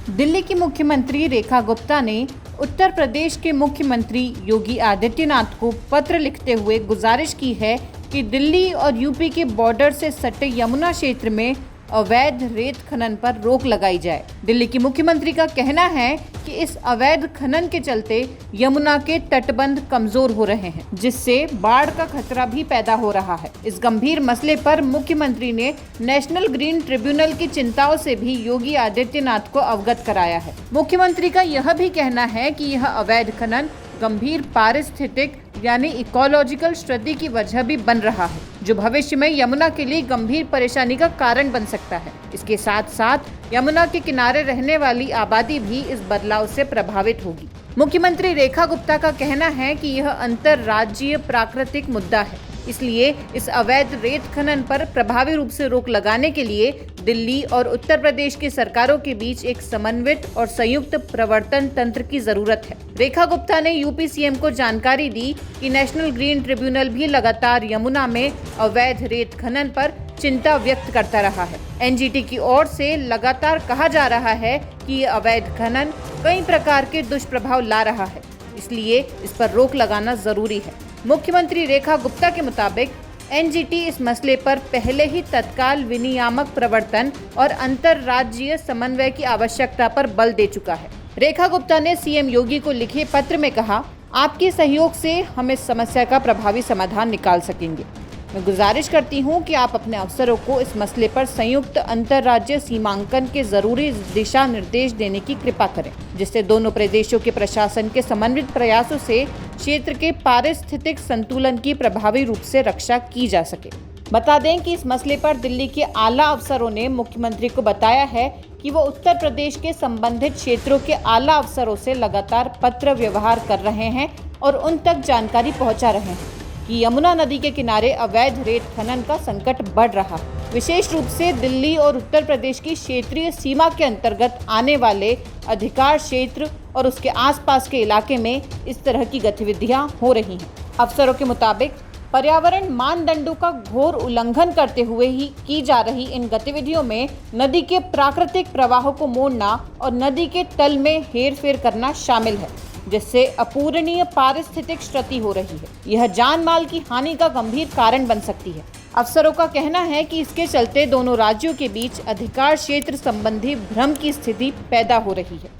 दिल्ली की मुख्यमंत्री रेखा गुप्ता ने उत्तर प्रदेश के मुख्यमंत्री योगी आदित्यनाथ को पत्र लिखते हुए गुजारिश की है कि दिल्ली और यूपी के बॉर्डर से सटे यमुना क्षेत्र में अवैध रेत खनन पर रोक लगाई जाए। दिल्ली की मुख्यमंत्री का कहना है कि इस अवैध खनन के चलते यमुना के तटबंध कमजोर हो रहे हैं, जिससे बाढ़ का खतरा भी पैदा हो रहा है। इस गंभीर मसले पर मुख्यमंत्री ने नेशनल ग्रीन ट्रिब्यूनल की चिंताओं से भी योगी आदित्यनाथ को अवगत कराया है। मुख्यमंत्री का यह भी कहना है कि यह अवैध खनन गंभीर पारिस्थितिक यानी इकोलॉजिकल क्षति की वजह भी बन रहा है, जो भविष्य में यमुना के लिए गंभीर परेशानी का कारण बन सकता है। इसके साथ साथ यमुना के किनारे रहने वाली आबादी भी इस बदलाव से प्रभावित होगी। मुख्यमंत्री रेखा गुप्ता का कहना है कि यह अंतर्राज्यीय प्राकृतिक मुद्दा है, इसलिए इस अवैध रेत खनन पर प्रभावी रूप से रोक लगाने के लिए दिल्ली और उत्तर प्रदेश की सरकारों के बीच एक समन्वित और संयुक्त प्रवर्तन तंत्र की जरूरत है। रेखा गुप्ता ने यूपी सीएम को जानकारी दी कि नेशनल ग्रीन ट्रिब्यूनल भी लगातार यमुना में अवैध रेत खनन पर चिंता व्यक्त करता रहा है। एनजीटी की ओर से लगातार कहा जा रहा है कि ये अवैध खनन कई प्रकार के दुष्प्रभाव ला रहा है, इसलिए इस पर रोक लगाना जरूरी है। मुख्यमंत्री रेखा गुप्ता के मुताबिक एनजीटी इस मसले पर पहले ही तत्काल विनियामक प्रवर्तन और अंतर्राज्यीय समन्वय की आवश्यकता पर बल दे चुका है। रेखा गुप्ता ने सीएम योगी को लिखे पत्र में कहा, आपके सहयोग से हम इस समस्या का प्रभावी समाधान निकाल सकेंगे। मैं गुजारिश करती हूं कि आप अपने अफसरों को इस मसले पर संयुक्त अंतर्राज्यीय सीमांकन के जरूरी दिशा निर्देश देने की कृपा करें, जिससे दोनों प्रदेशों के प्रशासन के समन्वित प्रयासों से क्षेत्र के पारिस्थितिक संतुलन की प्रभावी रूप से रक्षा की जा सके। बता दें कि इस मसले पर दिल्ली के आला अफसरों ने मुख्यमंत्री को बताया है कि वो उत्तर प्रदेश के संबंधित क्षेत्रों के आला अफसरों से लगातार पत्र व्यवहार कर रहे हैं और उन तक जानकारी पहुंचा रहे हैं कि यमुना नदी के किनारे अवैध रेत खनन का संकट बढ़ रहा है। विशेष रूप से दिल्ली और उत्तर प्रदेश की क्षेत्रीय सीमा के अंतर्गत आने वाले अधिकार क्षेत्र और उसके आसपास के इलाके में इस तरह की गतिविधियां हो रही हैं। अफसरों के मुताबिक पर्यावरण मानदंडों का घोर उल्लंघन करते हुए ही की जा रही इन गतिविधियों में नदी के प्राकृतिक प्रवाहों को मोड़ना और नदी के तल में हेरफेर करना शामिल है, जिससे अपूरणीय पारिस्थितिक क्षति हो रही है। यह जान माल की हानि का गंभीर कारण बन सकती है। अफसरों का कहना है कि इसके चलते दोनों राज्यों के बीच अधिकार क्षेत्र संबंधी भ्रम की स्थिति पैदा हो रही है।